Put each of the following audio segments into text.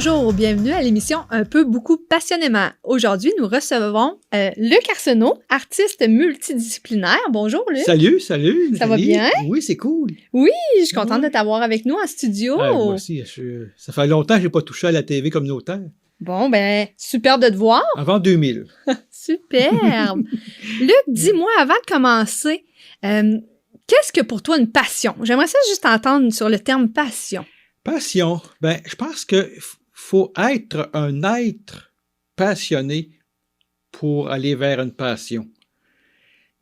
Bonjour, bienvenue à l'émission Un peu, beaucoup, passionnément. Aujourd'hui, nous recevons Luc Arsenault, artiste multidisciplinaire. Bonjour, Luc. Salut. Ça va bien? Oui, c'est cool. Oui, je suis contente de t'avoir avec nous en studio. Moi aussi, ça fait longtemps que je n'ai pas touché à la TV communautaire. Bon, ben, superbe de te voir. Avant 2000. Superbe. Luc, dis-moi, avant de commencer, qu'est-ce que pour toi une passion? J'aimerais ça juste entendre sur le terme passion. Passion. Ben, je pense qu'il faut être un être passionné pour aller vers une passion.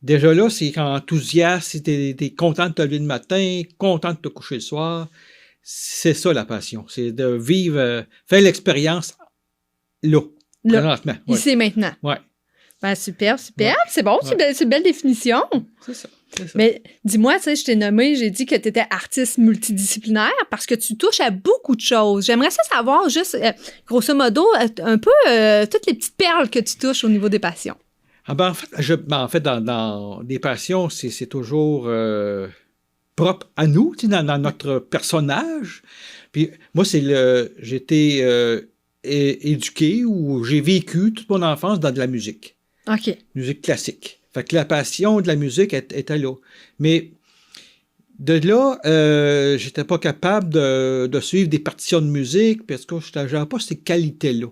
Déjà là, c'est quand enthousiaste, si t'es content de te lever le matin, content de te coucher le soir. C'est ça la passion. C'est de vivre, faire l'expérience là, présentement. Ici et maintenant. Oui. Ben, superbe. Ouais. C'est bon, Ouais. c'est une belle définition. C'est ça. Mais dis-moi, tu sais, je t'ai nommé, j'ai dit que tu étais artiste multidisciplinaire parce que tu touches à beaucoup de choses. J'aimerais ça savoir juste, grosso modo, un peu toutes les petites perles que tu touches au niveau des passions. En fait, dans des passions, c'est toujours propre à nous, dans notre personnage. Puis moi, j'ai été éduqué ou j'ai vécu toute mon enfance dans de la musique. OK. Musique classique. Fait que la passion de la musique était là. Mais de là, j'étais pas capable de suivre des partitions de musique parce que je n'avais pas ces qualités-là.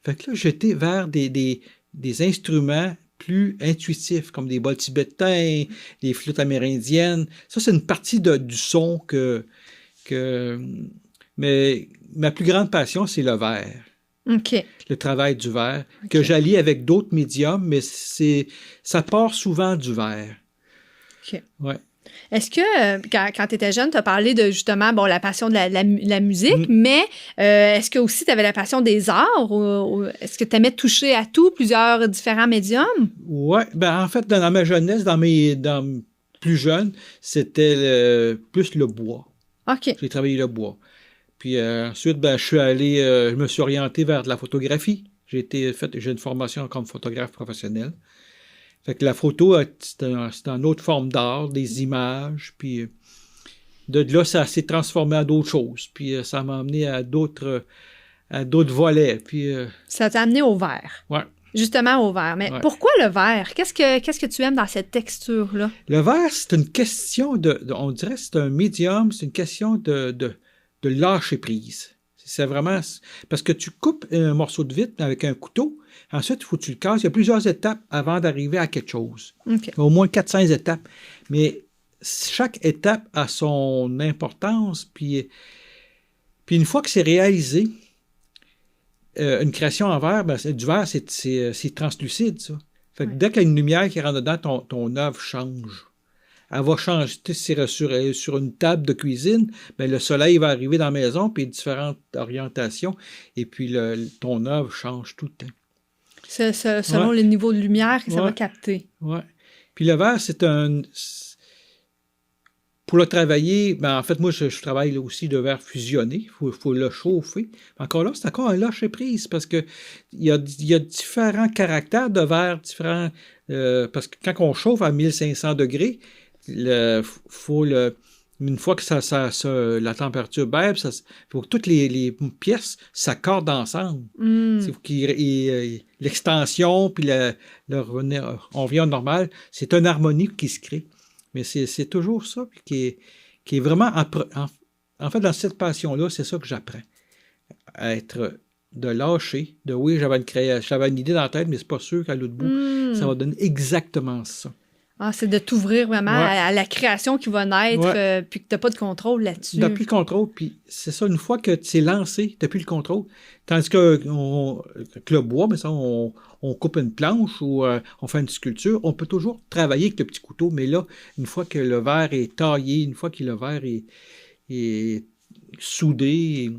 Fait que là, j'étais vers des instruments plus intuitifs, comme des bols tibétains, des flûtes amérindiennes. Ça, c'est une partie du son mais ma plus grande passion, c'est le verre. OK. Le travail du verre, que j'allie avec d'autres médiums, mais ça part souvent du verre. OK. Ouais. Est-ce que, quand tu étais jeune, tu as parlé de, justement, bon, la passion de la musique, mais est-ce que aussi tu avais la passion des arts ou est-ce que tu aimais toucher à plusieurs différents médiums? Oui, ben en fait, dans ma jeunesse, dans plus jeune, c'était plus le bois. OK. J'ai travaillé le bois. Puis ensuite, je me suis orienté vers de la photographie. J'ai une formation comme photographe professionnel. Fait que la photo, c'est une autre forme d'art, des images. Puis de là, ça s'est transformé à d'autres choses. Puis ça m'a amené à d'autres volets. Puis ça t'a amené au verre. Oui. Justement au verre. Mais pourquoi le verre? Qu'est-ce que tu aimes dans cette texture-là? Le verre, c'est une question on dirait que c'est un médium, c'est une question de lâcher prise. C'est vraiment... Parce que tu coupes un morceau de vitre avec un couteau, ensuite, il faut que tu le casses. Il y a plusieurs étapes avant d'arriver à quelque chose. Okay. Au moins 400 étapes. Mais chaque étape a son importance. Puis une fois que c'est réalisé, une création en verre, du verre, c'est translucide, ça. Fait que dès qu'il y a une lumière qui rentre dedans, ton œuvre change. Elle va changer. Sur une table de cuisine, le soleil va arriver dans la maison, puis différentes orientations, et puis ton œuvre change tout le temps. Selon le niveau de lumière que ça va capter. Oui. Puis le verre, pour le travailler, en fait, moi, je travaille là aussi de verre fusionné. Il faut le chauffer. Encore là, c'est encore un lâcher-prise parce que il y a différents caractères de verre, différents... parce que quand on chauffe à 1500 degrés, une fois que la température baisse, il faut que toutes les pièces s'accordent ensemble. Il faut l'extension puis on revient au normal. C'est une harmonie qui se crée. Mais c'est toujours ça qui est vraiment... En fait, dans cette passion-là, c'est ça que j'apprends. De lâcher, oui, j'avais une idée dans la tête, mais c'est pas sûr qu'à l'autre bout, ça va donner exactement ça. Ah, c'est de t'ouvrir vraiment à la création qui va naître, puis que tu n'as pas de contrôle là-dessus. Tu n'as plus le contrôle, puis c'est ça, une fois que tu es lancé, tu n'as plus le contrôle. Tandis que le bois, mais ça, on coupe une planche ou on fait une sculpture, on peut toujours travailler avec le petit couteau, mais là, une fois que le verre est taillé, une fois que le verre est soudé,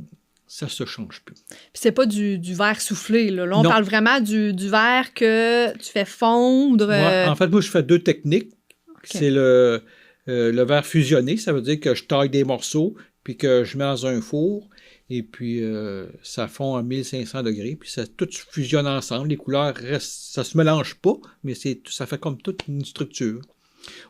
ça ne se change plus. Puis c'est pas du verre soufflé, là. Là, on parle vraiment du verre que tu fais fondre. En fait, moi, je fais deux techniques. Okay. C'est le verre fusionné, ça veut dire que je taille des morceaux, puis que je mets dans un four, et puis ça fond à 1500 degrés, puis ça tout fusionne ensemble. Les couleurs restent, ça se mélange pas, mais ça fait comme toute une structure.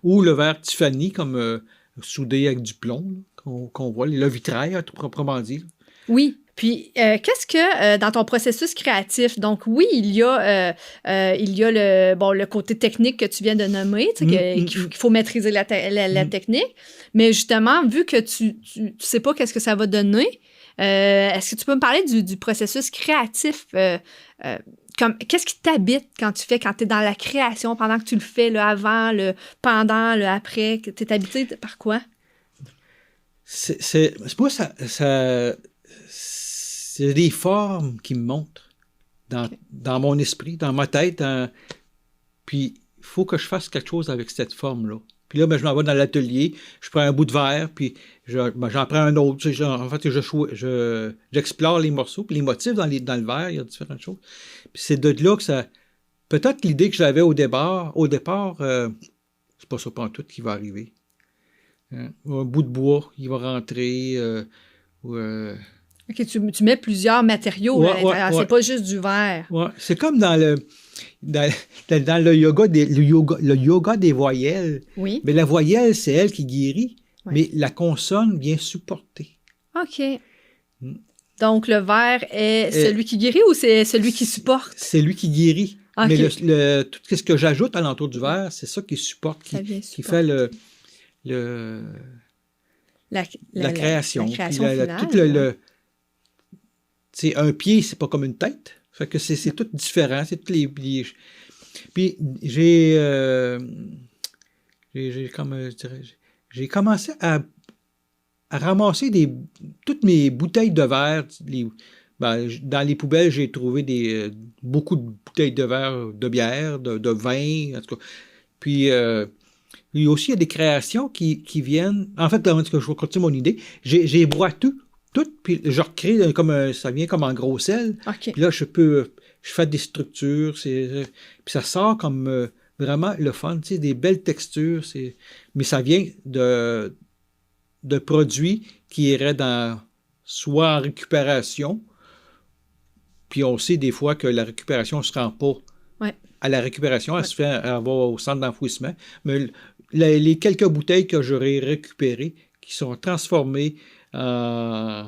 Ou le verre Tiffany, comme soudé avec du plomb, qu'on voit, le vitrail, proprement dit. Oui, Puis, qu'est-ce que dans ton processus créatif, donc oui, il y a le côté technique que tu viens de nommer, tu sais, qu'il faut maîtriser la technique, mais justement, vu que tu sais pas qu'est-ce que ça va donner, est-ce que tu peux me parler du processus créatif? Qu'est-ce qui t'habite quand tu es dans la création, pendant que tu le fais, le avant, le pendant, le après? Tu es habité par quoi? C'est moi, c'est des formes qui me montrent dans mon esprit, dans ma tête. Puis, il faut que je fasse quelque chose avec cette forme-là. Puis là, je m'en vais dans l'atelier, je prends un bout de verre, puis j'en prends un autre. En fait, j'explore les morceaux, puis les motifs dans le verre, il y a différentes choses. Puis c'est de là que ça... Peut-être l'idée que j'avais au départ, c'est pas ça pantoute qui va arriver. Un bout de bois qui va rentrer. OK, tu mets plusieurs matériaux à l'intérieur. C'est pas juste du verre. Ouais. C'est comme dans le yoga le yoga des voyelles. Oui. Mais la voyelle, c'est elle qui guérit. Oui. Mais la consonne vient supporter. OK. Donc, le verre est celui qui guérit ou c'est celui qui supporte? C'est lui qui guérit. Okay. Mais tout ce que j'ajoute alentour du verre, c'est ça qui supporte, qui fait la création. La création finale. Un pied, c'est pas comme une tête. Fait que c'est tout différent. C'est tous les puis j'ai commencé à ramasser toutes mes bouteilles de verre. Dans les poubelles, j'ai trouvé beaucoup de bouteilles de verre, de bière, de vin, en tout cas. Puis il y a des créations qui viennent... En fait, je vais continuer mon idée. J'ai broie tout, puis je recrée ça vient comme en gros sel. Okay. Puis là, je fais des structures, puis ça sort comme vraiment le fun, tu sais, des belles textures. Mais ça vient de produits qui iraient soit en récupération, puis on sait des fois que la récupération ne se rend pas à la récupération, elle se fait au centre d'enfouissement. Mais les quelques bouteilles que j'aurais récupérées, qui sont transformées en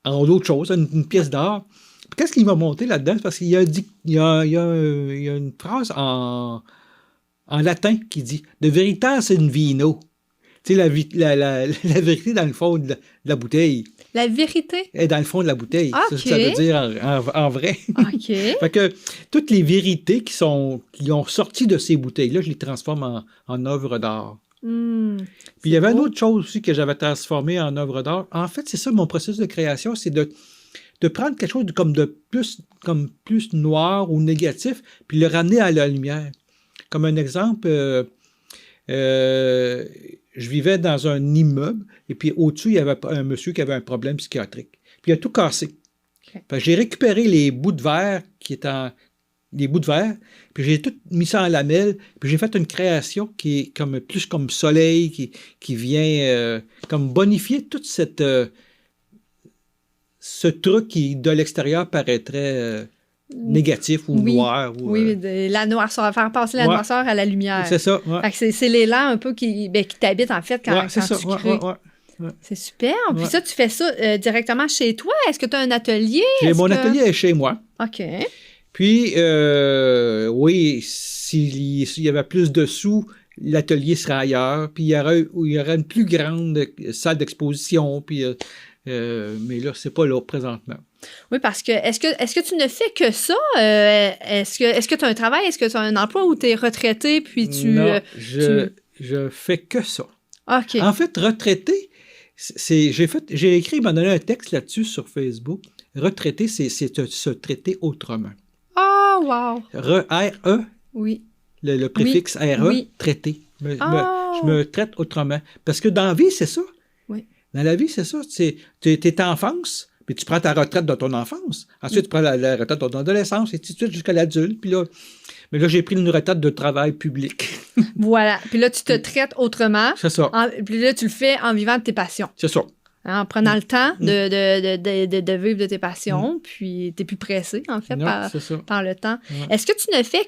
d'autres choses, une pièce d'art. Qu'est-ce qui m'a monté là-dedans? Parce qu'il y a une phrase en latin qui dit « De veritas in vino ». Tu sais, la vérité dans le fond de la bouteille. La vérité? Est dans le fond de la bouteille. Okay. Ça veut dire en vrai. OK. Fait que toutes les vérités qui ont sorti de ces bouteilles-là, je les transforme en œuvres d'art. Puis il y avait une autre chose aussi que j'avais transformé en œuvre d'art. En fait, c'est ça mon processus de création, c'est de prendre quelque chose comme plus noir ou négatif, puis le ramener à la lumière. Comme un exemple, je vivais dans un immeuble, et puis au-dessus, il y avait un monsieur qui avait un problème psychiatrique. Puis il a tout cassé. Okay. J'ai récupéré les bouts de verre puis j'ai tout mis ça en lamelles, puis j'ai fait une création qui est plus comme soleil, qui vient comme bonifier toute ce truc qui, de l'extérieur, paraîtrait négatif ou noir. La noirceur, faire passer la noirceur à la lumière. C'est ça. Ouais. Fait que c'est l'élan un peu qui t'habite, en fait, quand tu crées. Ouais. C'est super. Puis ça, tu fais ça directement chez toi? Est-ce que tu as un atelier? Mon atelier est chez moi. OK. Puis, oui, s'il y avait plus de sous, l'atelier serait ailleurs. Puis, il y aurait une plus grande salle d'exposition. Puis, mais là, c'est pas là présentement. Oui, parce que est-ce que tu ne fais que ça? Est-ce que tu as un travail? Est-ce que tu as un emploi où tu es retraité? Puis non, je fais que ça. OK. En fait, retraité, j'ai écrit, il m'a donné un texte là-dessus sur Facebook. Retraité, c'est se traiter autrement. Oh, wow! R-E, oui. le préfixe R-E, oui. traité. Je me traite autrement. Parce que dans la vie, c'est ça. Oui. Dans la vie, c'est ça. Tu es enfance, puis tu prends ta retraite de ton enfance. Ensuite, tu prends la retraite de ton adolescence, et ainsi de suite jusqu'à l'adulte. Puis là, mais là, j'ai pris une retraite de travail public. Voilà. Puis là, tu te traites autrement. C'est ça. Puis là, tu le fais en vivant de tes passions. C'est ça. En prenant le temps de vivre de tes passions, puis t'es plus pressé, en fait, par le temps. Ouais. Est-ce que tu ne fais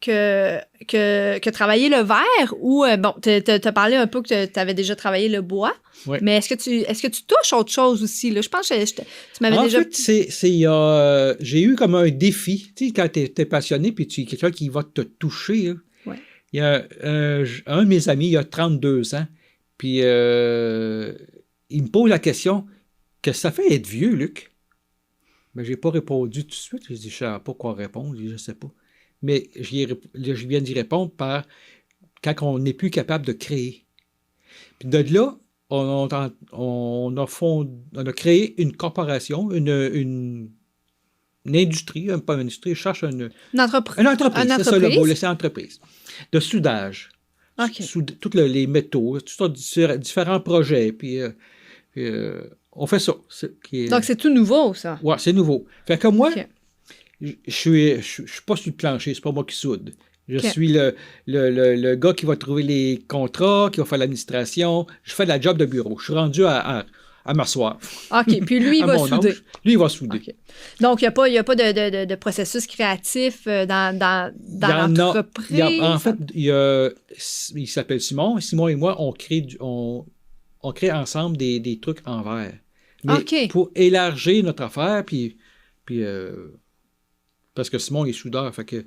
que travailler le verre ou, bon, t'as parlé un peu que tu avais déjà travaillé le bois, mais est-ce que tu touches autre chose aussi? Là? Je pense que tu m'avais déjà... En fait, j'ai eu comme un défi. Tu sais, quand t'es passionné, puis tu es quelqu'un qui va te toucher. Il y a un de mes amis, il a 32 ans, puis... il me pose la question, qu'est-ce que ça fait être vieux, Luc? Mais je n'ai pas répondu tout de suite. J'ai dit, je ne sais pas quoi répondre. Je ne sais pas. Mais je viens d'y répondre par quand on n'est plus capable de créer. Puis de là, on a créé une corporation, une industrie, pas une industrie, je cherche une entreprise. C'est ça le mot, c'est entreprise. De soudage. Okay. Tous les métaux, différents projets. Puis on fait ça. Donc, c'est tout nouveau, ça? Oui, c'est nouveau. Fait que moi, je suis pas sur le plancher, c'est pas moi qui soude. Je suis le gars qui va trouver les contrats, qui va faire l'administration. Je fais la job de bureau. Je suis rendu à m'asseoir. OK. Puis lui, il va souder. Lui, il va souder. Okay. Donc, il n'y a pas de processus créatif dans l'entreprise? En fait, il s'appelle Simon. Simon et moi, on crée ensemble des trucs en verre. Mais pour élargir notre affaire, puis parce que Simon est soudeur, fait que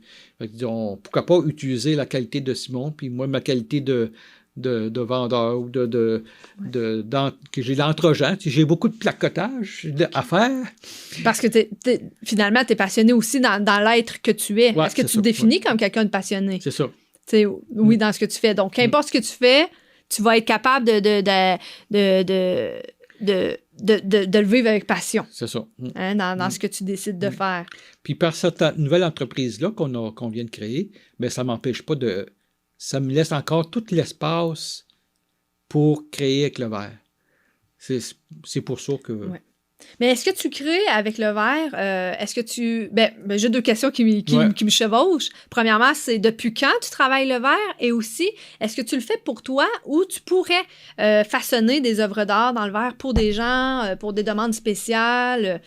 pourquoi pas utiliser la qualité de Simon, puis moi, ma qualité de vendeur ou que j'ai l'entre-gens. J'ai beaucoup de placotage à faire. Parce que finalement, tu es passionné aussi dans l'être que tu es. Est-ce que tu te définis comme quelqu'un de passionné? C'est ça. Oui, dans ce que tu fais. Donc, qu'importe ce que tu fais, tu vas être capable de le vivre avec passion. C'est ça. Hein, dans ce que tu décides de faire. Puis par cette nouvelle entreprise-là qu'on vient de créer, bien, ça ne m'empêche pas de... Ça me laisse encore tout l'espace pour créer avec le verre. C'est pour ça que... Ouais. Mais est-ce que tu crées avec le verre? Est-ce que tu... Ben, j'ai deux questions qui me chevauchent. Premièrement, c'est depuis quand tu travailles le verre? Et aussi, est-ce que tu le fais pour toi ou tu pourrais façonner des œuvres d'art dans le verre pour des gens, pour des demandes spéciales?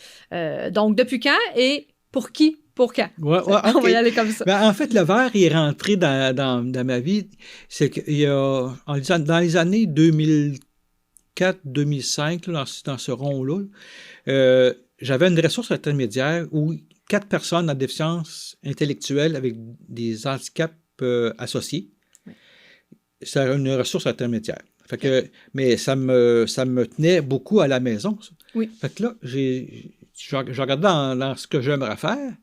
Donc, depuis quand et pour qui? Pour quand? Ouais, okay. On va y aller comme ça. Ben, en fait, le verre est rentré dans ma vie. C'est qu'il y a, dans les années 2004-2005, dans ce rond-là, j'avais une ressource intermédiaire où 4 personnes à déficience intellectuelle avec des handicaps associés. Oui. C'est une ressource intermédiaire. Fait que, mais ça me tenait beaucoup à la maison. Ça. Oui. Fait que là, je regardais dans ce que j'aimerais faire.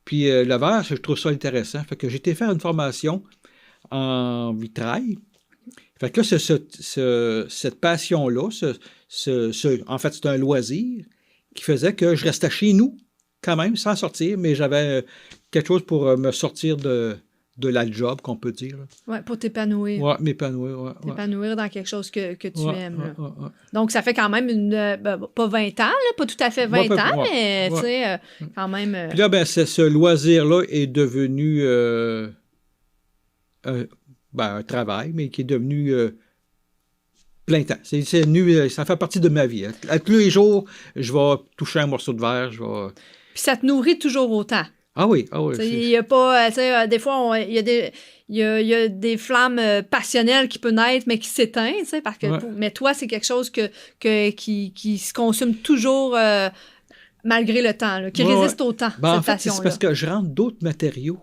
Puis le verre, je trouve ça intéressant. Fait que j'ai été faire une formation en vitrail. Fait que là, cette passion-là, en fait, c'est un loisir qui faisait que je restais chez nous, quand même, sans sortir, mais j'avais quelque chose pour me sortir de la job, qu'on peut dire. Oui, pour t'épanouir. Oui, m'épanouir, oui. T'épanouir dans quelque chose que tu aimes. Ouais. Donc, ça fait quand même pas 20 ans, là, pas tout à fait 20 ans, mais tu sais, quand même... Puis là, ben, ce loisir-là est devenu un travail, mais qui est devenu plein temps. Ça fait partie de ma vie. À tous les jours, je vais toucher un morceau de verre, Puis ça te nourrit toujours autant. Ah oui. Il n'y a pas, des fois, il y a des flammes passionnelles qui peuvent naître, mais qui s'éteignent, parce que, mais toi, c'est quelque chose qui se consomme toujours malgré le temps, là, qui résiste au temps, cette en fait, passion-là. C'est parce que je rentre d'autres matériaux.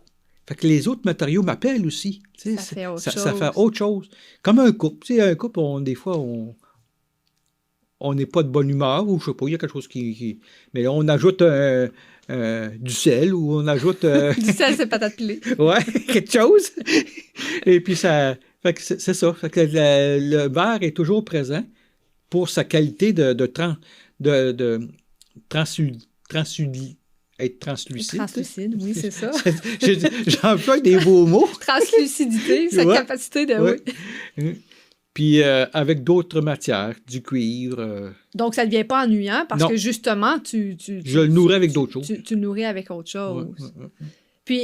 Fait que les autres matériaux m'appellent aussi. Ça fait autre chose. Comme un couple. Un couple, des fois, on n'est pas de bonne humeur, ou je sais pas, il y a quelque chose qui... Mais on ajoute du sel, ou on ajoute... Du sel, c'est patate pilée. Ouais, quelque chose. Et puis ça... Fait que c'est ça. Fait que le verre est toujours présent pour sa qualité être translucide. Translucide, oui, c'est ça. J'emploie des beaux mots. Translucidité, sa capacité de... Oui. Puis avec d'autres matières, du cuivre. Donc, ça ne devient pas ennuyant parce que justement, je le nourris avec d'autres choses. Tu le nourris avec autre chose. Ouais. Puis,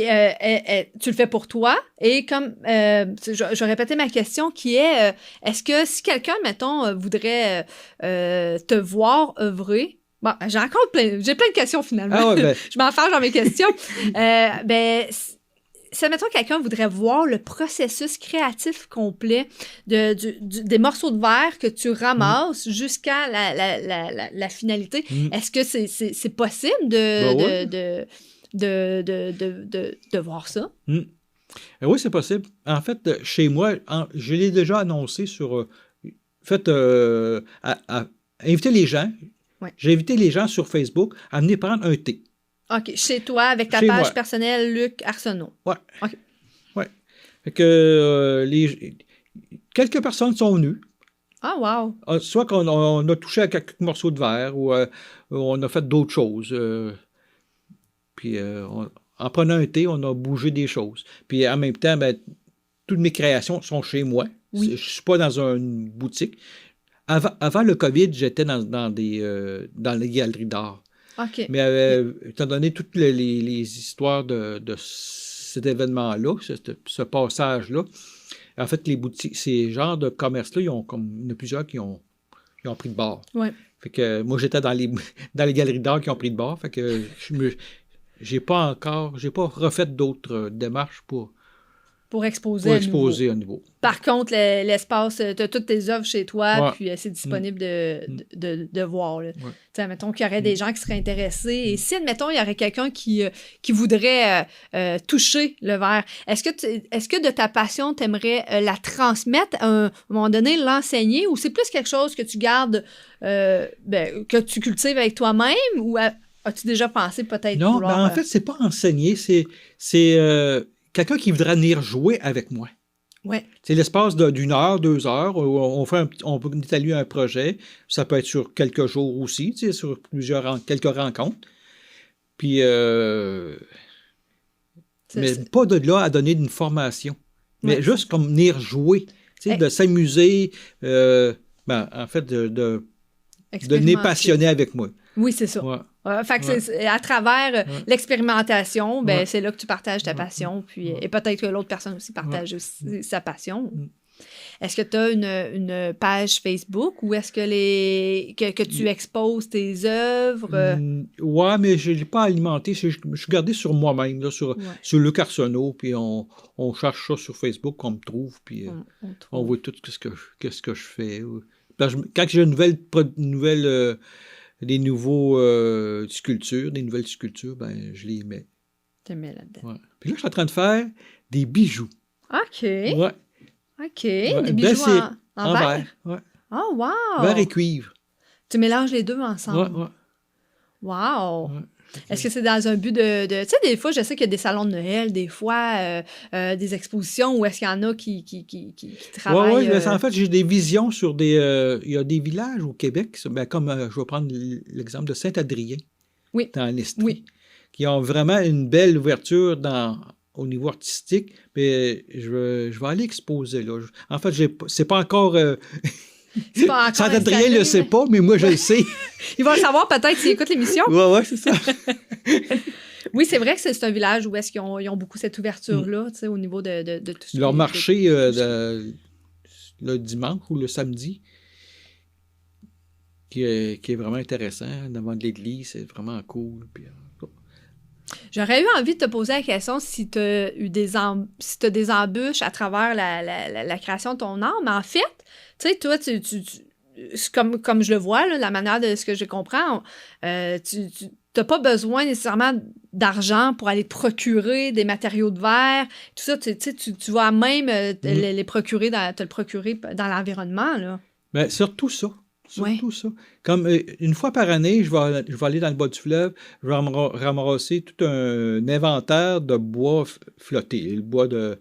tu le fais pour toi. Et comme, je vais répéter ma question qui est, est-ce que si quelqu'un, mettons, voudrait te voir œuvrer, bon, j'ai plein de questions finalement. Ah ouais, ben, Je m'enfarge dans mes questions. Si, mettons, quelqu'un voudrait voir le processus créatif complet des morceaux de verre que tu ramasses jusqu'à la finalité, est-ce que c'est possible de voir ça? Oui, c'est possible. En fait, chez moi, je l'ai déjà annoncé sur... inviter les gens. Ouais. J'ai invité les gens sur Facebook à venir prendre un thé. OK. Chez toi, avec ta Chez page moi. personnelle, Luc Arsenault. Oui. OK. Ouais. Fait que quelques personnes sont venues. Ah, wow! Soit qu'on a touché à quelques morceaux de verre ou on a fait d'autres choses. Puis en prenant un thé, on a bougé des choses. Puis en même temps, ben, toutes mes créations sont chez moi. Oui. Je ne suis pas dans une boutique. Avant le COVID, j'étais dans les galeries d'art. OK. Mais étant donné toutes les histoires de cet événement-là, ce passage-là, en fait, les boutiques, ces genres de commerces-là, il y en a plusieurs qui ont pris de bord. Ouais. Fait que moi, j'étais dans les galeries d'art qui ont pris de bord. Fait que j'ai pas refait d'autres démarches pour exposer à nouveau. Par contre, l'espace, tu as toutes tes œuvres chez toi, Ouais. puis c'est disponible de voir. Là. Ouais. Tu sais, admettons qu'il y aurait des gens qui seraient intéressés. Et si, admettons, il y aurait quelqu'un qui voudrait toucher le verre, est-ce que de ta passion, tu aimerais la transmettre à un moment donné, l'enseigner, ou c'est plus quelque chose que tu gardes, que tu cultives avec toi-même, ou as-tu déjà pensé peut-être Non, vouloir... en fait, c'est pas enseigner, c'est quelqu'un qui voudrait venir jouer avec moi. Ouais. C'est l'espace d'une heure, 2 heures, où on peut étaler un projet. Ça peut être sur quelques jours aussi, tu sais, sur quelques rencontres. Puis, mais pas de là à donner une formation. Mais juste comme venir jouer, tu sais, de s'amuser, en fait, de devenir passionné avec moi. Oui, c'est ça. Ouais. Fait que c'est à travers l'expérimentation, c'est là que tu partages ta passion, puis et peut-être que l'autre personne aussi partage aussi sa passion. Est-ce que tu as une page Facebook ou est-ce que tu exposes tes œuvres? Oui, mais je ne l'ai pas alimenté. Je suis gardé sur moi-même, là, sur Luc Arsenault, puis on cherche ça sur Facebook, on me trouve, puis on voit tout ce que je fais. Quand j'ai des nouvelles sculptures, ben je les mets. Tu les mets là-dedans. Ouais. Puis là, je suis en train de faire des bijoux. OK. Ouais. OK. Des bijoux en verre? Ouais. Oh, wow! Verre et cuivre. Tu mélanges les deux ensemble. Ouais. Wow! Ouais. Est-ce que c'est dans un but de... Tu sais, des fois, je sais qu'il y a des salons de Noël, des fois, des expositions où est-ce qu'il y en a qui travaillent... Oui, en fait, j'ai des visions sur il y a des villages au Québec, comme je vais prendre l'exemple de Saint-Adrien, dans l'Estrie, qui ont vraiment une belle ouverture au niveau artistique, mais je vais aller exposer là. En fait, c'est pas encore... Saint-Adrien ne le sait pas, mais moi, je le sais. Il va le savoir peut-être s'il écoute l'émission. Oui, c'est ça. Oui, c'est vrai que c'est un village où est-ce qu'ils ont beaucoup cette ouverture-là, tu sais, au niveau de tout ce leur marché le dimanche ou le samedi, qui est vraiment intéressant, devant de l'église, c'est vraiment cool. Puis, j'aurais eu envie de te poser la question si tu as eu des embûches à travers la création de ton art, mais en fait, tu sais, toi, comme je le vois, là, la manière de ce que je comprends, tu n'as pas besoin nécessairement d'argent pour aller te procurer des matériaux de verre. Tout ça, tu vas même te le procurer dans l'environnement. Là. Bien, surtout ça. Surtout ça. Comme une fois par année, je vais aller dans le bas du fleuve, je vais ramasser tout un inventaire de bois flotté. Le bois de.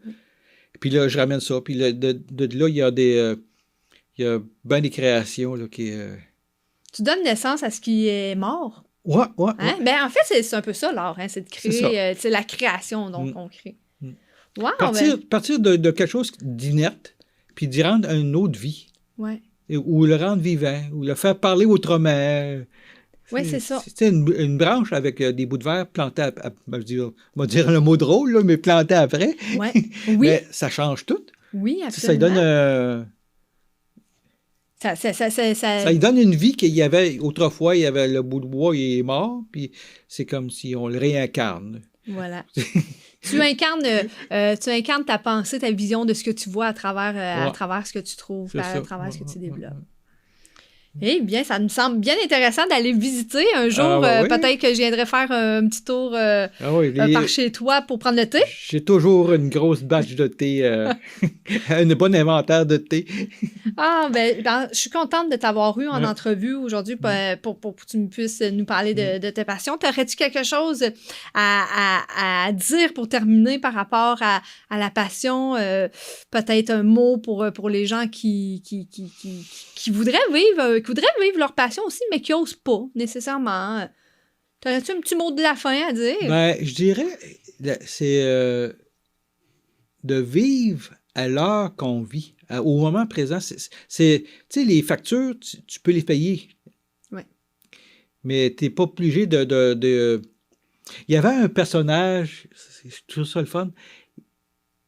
Puis là, je ramène ça. Puis là, de là, il y a il y a bien des créations là, qui... Tu donnes naissance à ce qui est mort. Ouais. Hein? Ben, en fait, c'est un peu ça, l'art. Hein? C'est de créer... c'est la création, donc, on crée. Wow, partir de quelque chose d'inerte, puis d'y rendre une autre vie. Ouais. Ou le rendre vivant, ou le faire parler autrement. Oui, c'est ça. C'est une branche avec des bouts de verre plantés, on va dire le mot drôle, là, mais plantés après. Ouais. Oui. Mais ça change tout. Oui, Ça lui absolument. donne, ça lui donne une vie qu'il y avait autrefois, il y avait le bout de bois, il est mort, puis c'est comme si on le réincarne. Voilà. Tu incarnes ta pensée, ta vision de ce que tu vois à travers ce que tu trouves, à travers ce que tu développes. Eh bien, ça me semble bien intéressant d'aller visiter un jour. Oui. Peut-être que je viendrai faire un petit tour par chez toi pour prendre le thé. J'ai toujours une grosse batch de thé, un bon inventaire de thé. Je suis contente de t'avoir eu en entrevue aujourd'hui pour que tu puisses nous parler de tes passions. T'aurais-tu quelque chose à dire pour terminer par rapport à la passion? Peut-être un mot pour les gens qui voudraient vivre leur passion aussi, mais qui n'osent pas nécessairement. T'aurais-tu un petit mot de la fin à dire? Ben, je dirais, c'est de vivre à l'heure qu'on vit, au moment présent. Tu sais, les factures, tu peux les payer. Oui. Mais tu n'es pas obligé de... Il y avait un personnage, c'est toujours ça le fun,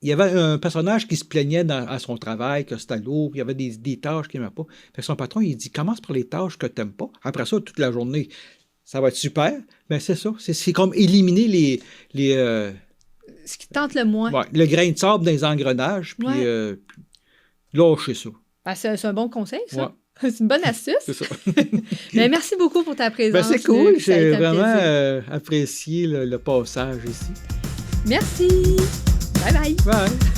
il y avait un personnage qui se plaignait à son travail, que c'était lourd, il y avait des tâches qu'il n'aimait pas. Fait que son patron, il dit, commence par les tâches que tu n'aimes pas. Après ça, toute la journée, ça va être super. Ben, c'est ça. C'est comme éliminer ce qui tente le moins. Ouais, le grain de sable dans les engrenages, puis lâcher ça. Ben, c'est un bon conseil, ça. Ouais. C'est une bonne astuce. C'est ça. Mais merci beaucoup pour ta présence. Ben, c'est cool. Luc, J'ai vraiment apprécié le passage ici. Merci. Bye bye. Bye.